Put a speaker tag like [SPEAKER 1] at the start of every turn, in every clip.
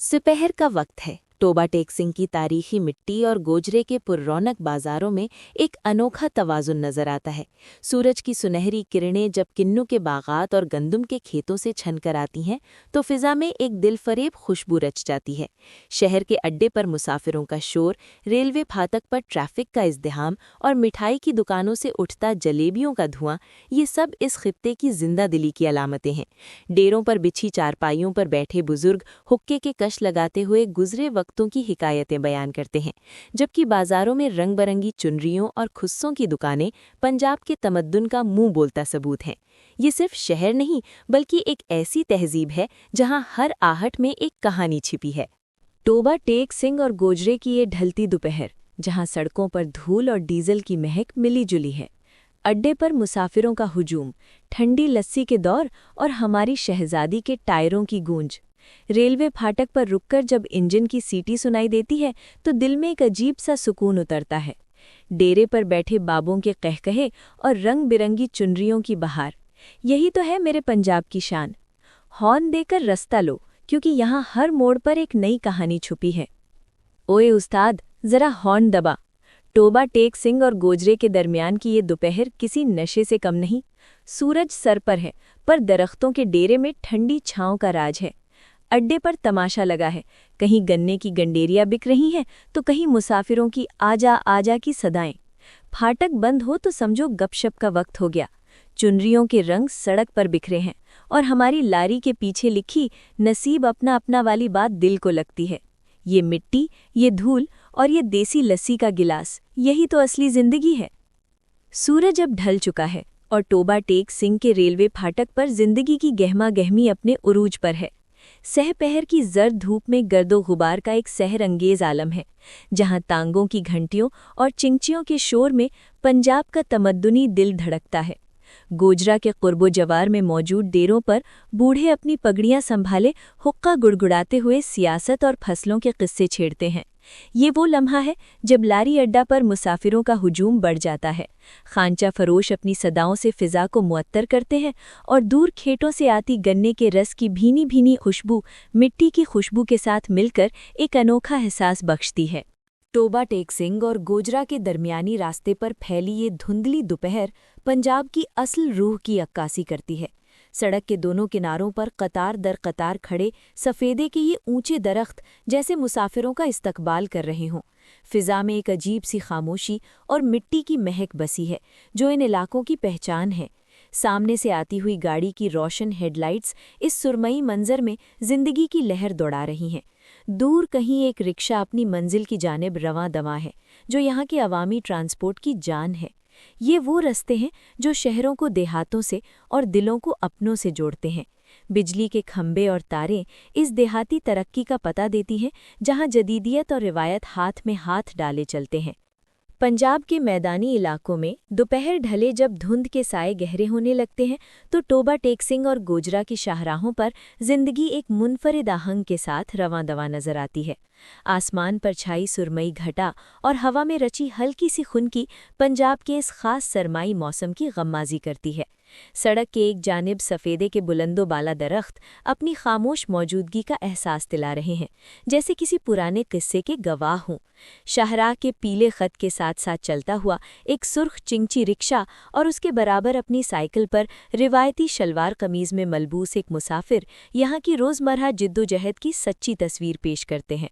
[SPEAKER 1] दोपहर का वक्त है। टोबा टेक सिंह की तारीखी मिट्टी और गोजरे के पुररौनक बाजारों में एक अनोखा तवाजुन नजर आता है। सूरज की सुनहरी किरणें जब किन्नू के बागात और गंदम के खेतों से छनकर आती हैं तो फिजा में एक दिलफरेब खुशबू रच जाती है। शहर के अड्डे पर मुसाफिरों का शोर, रेलवे फाटक पर ट्रैफिक का इज़्दिहाम और मिठाई की दुकानों से उठता जलेबियों का धुआं, ये सब इस खित्ते की जिंदा दिली की अलामतें हैं। डेरों पर बिछी चारपाइयों पर बैठे बुजुर्ग हुक्के के कश लगाते हुए गुजरे वक्तों की हिकायतें बयान करते हैं, जबकि बाजारों में रंग बरंगी चुनरियों और खुस्सों की दुकानें पंजाब के तमद्दुन का मुंह बोलता सबूत हैं। ये सिर्फ शहर नहीं बल्कि एक ऐसी तहजीब है जहां हर आहट में एक कहानी छिपी है। टोबा टेक सिंह और गोजरे की ये ढलती दोपहर, जहां सड़कों पर धूल और डीजल की महक मिली जुली है, अड्डे पर मुसाफिरों का हुजूम, ठंडी लस्सी के दौर और हमारी शहजादी के टायरों की गूंज। रेलवे फाटक पर रुककर जब इंजन की सीटी सुनाई देती है तो दिल में एक अजीब सा सुकून उतरता है। डेरे पर बैठे बाबों के कहकहे और रंग बिरंगी चुनरियों की बहार, यही तो है मेरे पंजाब की शान। हॉर्न देकर रास्ता लो, क्योंकि यहाँ हर मोड़ पर एक नई कहानी छुपी है। ओए उस्ताद, जरा हॉर्न दबा। टोबा टेक सिंह और गोजरे के दरमियान की ये दोपहर किसी नशे से कम नहीं। सूरज सर पर है, पर दरख्तों के डेरे में ठंडी छांव का राज है। अड्डे पर तमाशा लगा है, कहीं गन्ने की गंडेरियां बिक रही हैं तो कहीं मुसाफिरों की आजा आजा की सदाएं। फाटक बंद हो तो समझो गपशप का वक्त हो गया। चुनरियों के रंग सड़क पर बिखरे हैं और हमारी लारी के पीछे लिखी नसीब अपना अपना वाली बात दिल को लगती है। ये मिट्टी, ये धूल और ये देसी लस्सी का गिलास, यही तो असली जिंदगी है। सूरज अब ढल चुका है और टोबा टेक सिंह के रेलवे फाटक पर जिंदगी की गहमा गहमी अपने उरूज पर है। सहपहर की जर्द धूप में गर्दो गुबार का एक सहर अंगेज आलम है, जहां तांगों की घंटियों और चिंचियों के शोर में पंजाब का तमद्दुनी दिल धड़कता है। गोजरा के कुर्बो जवार में मौजूद डेरों पर बूढ़े अपनी पगड़ियां संभाले हुक्का गुड़गुड़ाते हुए सियासत और फसलों के किस्से छेड़ते हैं। ये वो लम्हा है जब लारी अड्डा पर मुसाफिरों का हुजूम बढ़ जाता है। खांचा फरोश अपनी सदाओं से फिजा को मुअत्तर करते हैं और दूर खेतों से आती गन्ने के रस की भीनी भीनी खुशबू मिट्टी की खुशबू के साथ मिलकर एक अनोखा एहसास बख्शती है। टोबा टेक सिंह और गोजरा के दरमियानी रास्ते पर फैली ये धुंधली दोपहर पंजाब की असल रूह की अक्कासी करती है। सड़क के दोनों किनारों पर कतार दर कतार खड़े सफ़ेदे के ये ऊंचे दरख्त जैसे मुसाफिरों का इस्तकबाल कर रहे हों। फिजा में एक अजीब सी खामोशी और मिट्टी की महक बसी है जो इन इलाकों की पहचान है। सामने से आती हुई गाड़ी की रोशन हेडलाइट्स इस सुरमई मंजर में जिंदगी की लहर दौड़ा रही हैं। दूर कहीं एक रिक्शा अपनी मंजिल की जानिब रवां दवां है, जो यहाँ के अवामी ट्रांसपोर्ट की जान है। ये वो रास्ते हैं जो शहरों को देहातों से और दिलों को अपनों से जोड़ते हैं। बिजली के खंभे और तारें इस देहाती तरक्की का पता देती हैं, जहाँ जदीदियत और रिवायत हाथ में हाथ डाले चलते हैं। पंजाब के मैदानी इलाकों में दोपहर ढले जब धुंध के साए गहरे होने लगते हैं तो टोबा टेक सिंह और गोजरा की शाहराहों पर जिंदगी एक मुनफरिद आहंग के साथ रवां दवां नजर आती है। आसमान पर छाई सुरमई घटा और हवा में रची हल्की सी खुनकी पंजाब के इस खास सरमाई मौसम की गम्माजी करती है। सड़क के एक जानिब सफ़ेदे के बुलंदो बाला दरख्त अपनी खामोश मौजूदगी का एहसास दिला रहे हैं, जैसे किसी पुराने किस्से के गवाह हों। शाहराह के पीले खत के साथ साथ चलता हुआ एक सुर्ख चिंची रिक्शा और उसके बराबर अपनी साइकिल पर रिवायती शलवार कमीज में मलबूस एक मुसाफिर यहाँ की रोज़मर्रा जिद्दोजहद की सच्ची तस्वीर पेश करते हैं।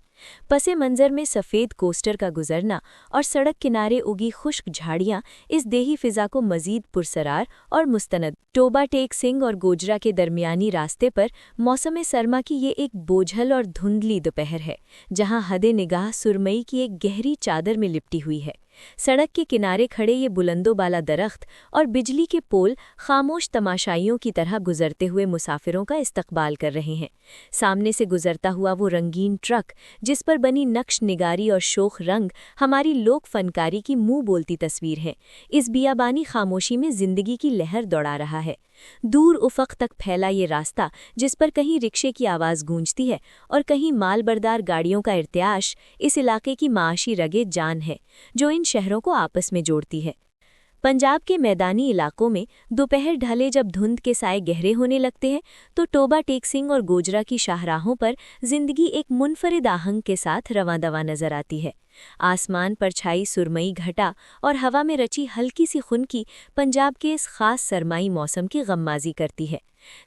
[SPEAKER 1] पसे मंजर में सफ़ेद कोस्टर का गुजरना और सड़क किनारे उगी खुश्क झाड़ियाँ इस देही फिजा को मजीद पुरसरार और मुस्तनद। टोबा टेक सिंह और गोजरा के दरमियानी रास्ते पर मौसम सरमा की ये एक बोझल और धुंधली दोपहर है, जहाँ हदे निगाह सुरमई की एक गहरी चादर में लिपटी हुई है। सड़क के किनारे खड़े ये बुलंदो बाला दरख्त और बिजली के पोल खामोश तमाशाइयों की तरह गुजरते हुए मुसाफिरों का इस्तकबाल कर रहे हैं। सामने से गुजरता हुआ वो रंगीन ट्रक, जिस पर बनी नक्श निगारी और शोख रंग हमारी लोक फनकारी की मुंह बोलती तस्वीर है, इस बियाबानी खामोशी में जिंदगी की लहर दौड़ा रहा है। दूर उफ़क़ तक फैला ये रास्ता, जिस पर कहीं रिक्शे की आवाज़ गूंजती है और कहीं मालबरदार गाड़ियों का इर्तियाश, इस इलाके की माशी रगे जान है जो इन शहरों को आपस में जोड़ती है।
[SPEAKER 2] पंजाब के मैदानी इलाकों में दोपहर ढले जब धुंध के साए गहरे होने लगते हैं तो टोबा टेक सिंह और गोजरा की शाहराहों पर जिंदगी एक मुनफरिद आहंग के साथ रवां दवा नजर आती है। आसमान पर छाई सुरमई घटा और हवा में रची हल्की सी खुनकी पंजाब के इस खास सरमाई मौसम की गम्माजी करती है।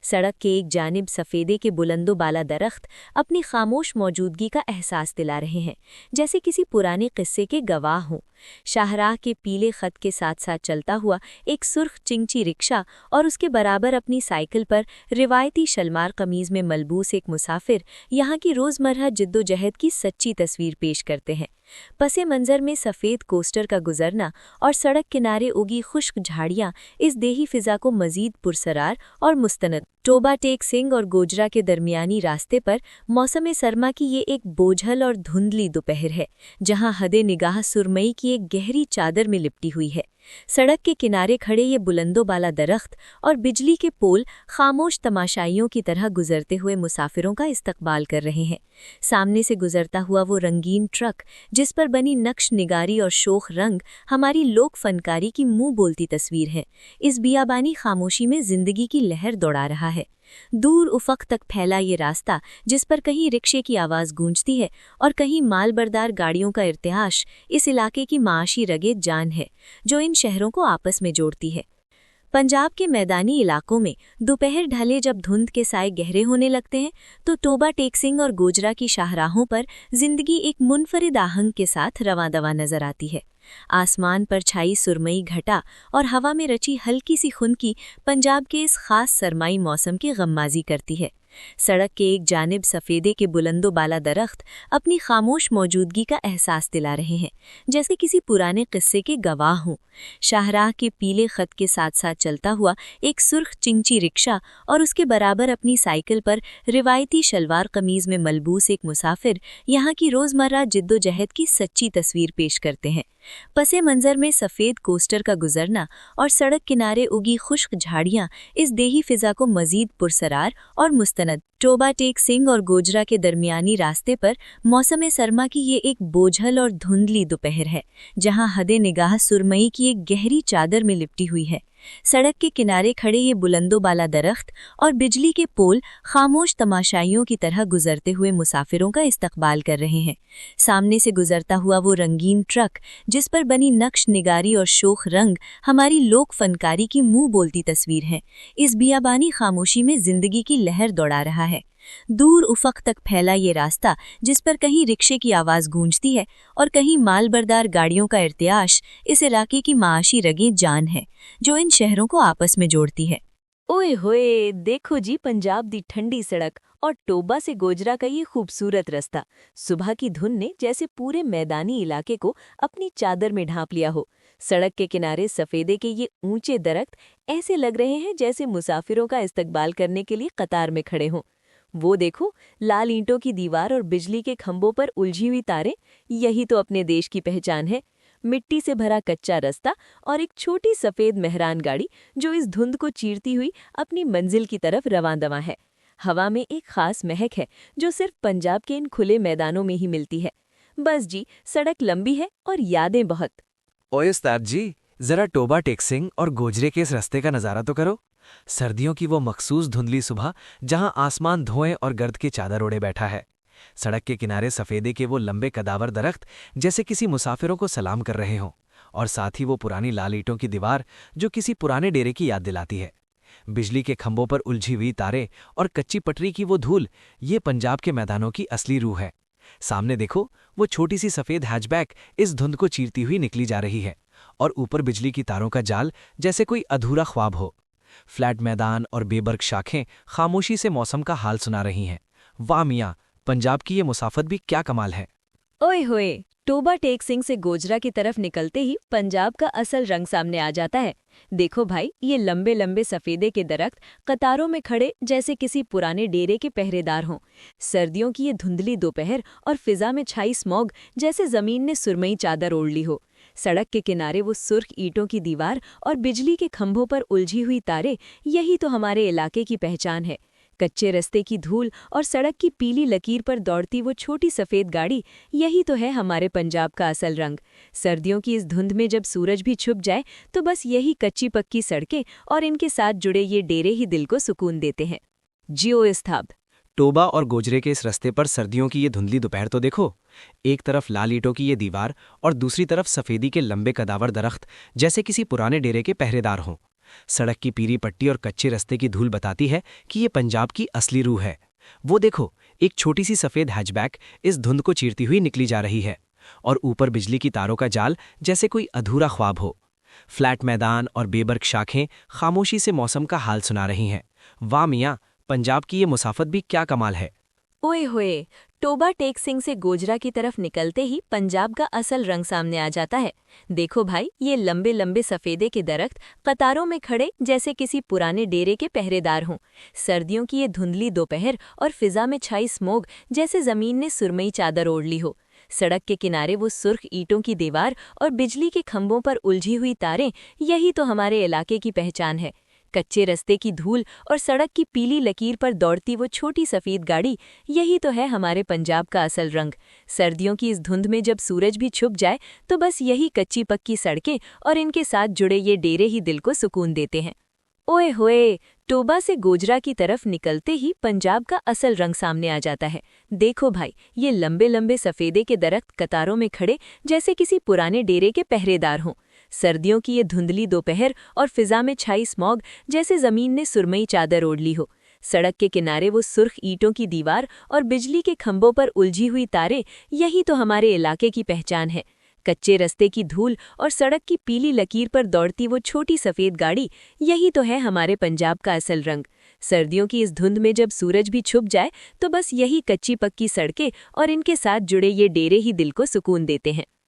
[SPEAKER 2] सड़क के एक जानिब सफ़ेदे के बुलंदो बाला दरख्त अपनी खामोश मौजूदगी का एहसास दिला रहे हैं, जैसे किसी पुराने किस्से के गवाह हों। शाहराह के पीले खत के साथ साथ चलता हुआ एक सुर्ख चिंची रिक्शा और उसके बराबर अपनी साइकिल पर रिवायती शलवार कमीज में मलबूस एक मुसाफिर यहाँ की रोज़मर्रा जिद्दोजहद की सच्ची तस्वीर पेश करते हैं। पसे मंजर में सफ़ेद कोस्टर का गुजरना और सड़क किनारे उगी खुश्क झाड़ियाँ इस देही फिजा को मजीद पुरसरार और मुस्तनद। टोबा टेक सिंह और गोजरा के दरमियानी रास्ते पर मौसम सरमा की ये एक बोझल और धुंधली दोपहर है, जहां हदे निगाह सुरमई की एक गहरी चादर में लिपटी हुई है। सड़क के किनारे खड़े ये बुलंदो बाला दरख्त और बिजली के पोल खामोश तमाशाइयों की तरह गुजरते हुए मुसाफिरों का इस्तकबाल कर रहे हैं। सामने से गुजरता हुआ वो रंगीन ट्रक, जिस पर बनी नक्श निगारी और शोख रंग हमारी लोक फनकारी की मुंह बोलती तस्वीर है, इस बियाबानी खामोशी में जिंदगी की लहर दौड़ा रहा है। दूर उफक तक फैला ये रास्ता, जिस पर कहीं रिक्शे की आवाज़ गूंजती है और कहीं मालबरदार गाड़ियों का इर्तिहाश, इस इलाके की माशी रगे जान है जो इन शहरों को आपस में जोड़ती है। पंजाब के मैदानी इलाकों में दोपहर ढले जब धुंध के साए गहरे होने लगते हैं तो टोबा टेक सिंह और गोजरा की शाहराहों पर जिंदगी एक मुनफरिद आहंग के साथ रवां दवा नजर आती है। आसमान पर छाई सुरमई घटा और हवा में रची हल्की सी खुनकी पंजाब के इस खास सरमाई मौसम की गम्माजी करती है। सड़क के एक जानिब सफ़ेदे के बुलंदो बाला दरख्त अपनी खामोश मौजूदगी का एहसास दिला रहे हैं, जैसे किसी पुराने किस्से के गवाह हों। शाहराह के पीले खत के साथ साथ चलता हुआ एक सुर्ख चिंची रिक्शा और उसके बराबर अपनी साइकिल पर रिवायती शलवार कमीज में मलबूस एक मुसाफिर यहाँ की रोज़मर्रा जिद्दोजहद की सच्ची तस्वीर पेश करते हैं। पसे मंजर में सफ़ेद कोस्टर का गुजरना और सड़क किनारे उगी खुश्क झाड़ियाँ इस देही फिजा को मजीद पुरसरार और मुस्तनद। टोबा टेक सिंह और गोजरा के दरमियानी रास्ते पर मौसम सरमा की ये एक बोझल और धुंधली दोपहर है, जहां हदे निगाह सुरमई की एक गहरी चादर में लिपटी हुई है। सड़क के किनारे खड़े ये बुलंदो बाला दरख्त और बिजली के पोल खामोश तमाशाइयों की तरह गुजरते हुए मुसाफिरों का इस्तकबाल कर रहे हैं। सामने से गुजरता हुआ वो रंगीन ट्रक, जिस पर बनी नक्श निगारी और शोख रंग हमारी लोक फनकारी की मुंह बोलती तस्वीर है, इस बियाबानी खामोशी में जिंदगी की लहर दौड़ा रहा है। दूर उफक तक फैला ये रास्ता, जिस पर कहीं रिक्शे की आवाज़ गूंजती है और कहीं मालबरदार गाड़ियों का इर्तियाश, इस इलाके की माशी रगे जान है जो इन शहरों को आपस में जोड़ती है।
[SPEAKER 1] ओए होए, देखो जी पंजाब दी ठंडी सड़क और टोबा से गोजरा का ये खूबसूरत रास्ता। सुबह की धुन ने जैसे पूरे मैदानी इलाके को अपनी चादर में ढांप लिया हो। सड़क के किनारे सफ़ेदे के ये ऊंचे दरख्त ऐसे लग रहे हैं जैसे मुसाफिरों का इस्तकबाल करने के लिए कतार में खड़े हों। वो देखो, लाल ईंटों की दीवार और बिजली के खंभों पर उलझी हुई तारें, यही तो अपने देश की पहचान है। मिट्टी से भरा कच्चा रास्ता और एक छोटी सफ़ेद मेहरान गाड़ी जो इस धुंध को चीरती हुई अपनी मंजिल की तरफ रवां दवा है। हवा में एक खास महक है जो सिर्फ पंजाब के इन खुले मैदानों में ही मिलती है। बस जी, सड़क लंबी है और यादें बहुत।
[SPEAKER 3] ओए उस्ताद जी, जरा टोबा टेक सिंह और गोजरे के इस रास्ते का नज़ारा तो करो। सर्दियों की वो मखसूस धुंधली सुबह, जहां आसमान धुएं और गर्द की चादर ओढ़े बैठा है। सड़क के किनारे सफ़ेदे के वो लंबे कदावर दरख्त जैसे किसी मुसाफिरों को सलाम कर रहे हों, और साथ ही वो पुरानी लाल ईंटों की दीवार जो किसी पुराने डेरे की याद दिलाती है। बिजली के खंभों पर उलझी हुई तारें और कच्ची पटरी की वो धूल, ये पंजाब के मैदानों की असली रूह है। सामने देखो, वो छोटी सी सफ़ेद हैचबैक इस धुंध को चीरती हुई निकली जा रही है, और ऊपर बिजली की तारों का जाल जैसे कोई अधूरा ख्वाब हो। फ्लैट मैदान और बेबर्क शाखें खामोशी से मौसम का हाल सुना रही हैं। वाह मियाँ, पंजाब की ये मुसाफत भी क्या कमाल है।
[SPEAKER 1] ओए होए, टोबा टेक सिंह से गोजरा की तरफ निकलते ही पंजाब का असल रंग सामने आ जाता है। देखो भाई, ये लंबे लंबे सफ़ेदे के दरख्त कतारों में खड़े जैसे किसी पुराने डेरे के पहरेदार हों। सर्दियों की ये धुंधली दोपहर और फिजा में छाई स्मॉग जैसे ज़मीन ने सुरमई चादर ओढ़ ली हो। सड़क के किनारे वो सुर्ख ईंटों की दीवार और बिजली के खंभों पर उलझी हुई तारें, यही तो हमारे इलाके की पहचान है।
[SPEAKER 2] कच्चे रास्ते की धूल और सड़क की पीली लकीर पर दौड़ती वो छोटी सफ़ेद गाड़ी, यही तो है हमारे पंजाब का असल रंग। सर्दियों की इस धुंध में जब सूरज भी छुप जाए तो बस यही कच्ची पक्की सड़कें और इनके साथ जुड़े ये डेरे ही दिल को सुकून देते हैं। जियो इस्ताब।
[SPEAKER 3] टोबा और गोजरे के इस रास्ते पर सर्दियों की ये धुंधली दोपहर तो देखो। एक तरफ लाल ईंटों की ये दीवार और दूसरी तरफ सफ़ेदी के लंबे कदावर दरख्त, जैसे किसी पुराने डेरे के पहरेदार हों। सड़क की पीली पट्टी और कच्चे रास्ते की धूल बताती है कि ये पंजाब की असली रूह है। वो देखो, एक छोटी सी सफ़ेद हैचबैक इस धुंध को चीरती हुई निकली जा रही है, और ऊपर बिजली की तारों का जाल, जैसे कोई अधूरा ख्वाब हो। फ्लैट मैदान और बेबर्क शाखें खामोशी से मौसम का हाल सुना रही हैं। वाह मियाँ, पंजाब की ये मुसाफत भी क्या कमाल है।
[SPEAKER 2] ओए होए, टोबा टेक सिंह से गोजरा की तरफ निकलते ही पंजाब का असल रंग सामने आ जाता है। देखो भाई, ये लंबे लंबे सफ़ेदे के दरख्त कतारों में खड़े जैसे किसी पुराने डेरे के पहरेदार हों। सर्दियों की ये धुंधली दोपहर और फिजा में छाई स्मोग, जैसे ज़मीन ने सुरमई चादर ओढ़ ली हो। सड़क के किनारे वो सुर्ख ईंटों की दीवार और बिजली के खंभों पर उलझी हुई तारें, यही तो हमारे इलाके की पहचान है। कच्चे रास्ते की धूल और सड़क की पीली लकीर पर दौड़ती वो छोटी सफ़ेद गाड़ी, यही तो है हमारे पंजाब का असल रंग। सर्दियों की इस धुंध में जब सूरज भी छुप जाए तो बस यही कच्ची पक्की सड़कें और इनके साथ जुड़े ये डेरे ही दिल को सुकून देते हैं। ओए होए, टोबा से गोजरा की तरफ निकलते ही पंजाब का असल रंग सामने आ जाता है। देखो भाई, ये लंबे लंबे सफ़ेदे के दरख्त कतारों में खड़े जैसे किसी पुराने डेरे के पहरेदार हों। सर्दियों की ये धुंधली दोपहर और फिजा में छाई स्मॉग, जैसे ज़मीन ने सुरमई चादर ओढ़ ली हो। सड़क के किनारे वो सुर्ख ईंटों की दीवार और बिजली के खंभों पर उलझी हुई तारें, यही तो हमारे इलाके की पहचान है। कच्चे रास्ते की धूल और सड़क की पीली लकीर पर दौड़ती वो छोटी सफ़ेद गाड़ी, यही तो है हमारे पंजाब का असल रंग। सर्दियों की इस धुंध में जब सूरज भी छुप जाए तो बस यही कच्ची पक्की सड़कें और इनके साथ जुड़े ये डेरे ही दिल को सुकून देते हैं।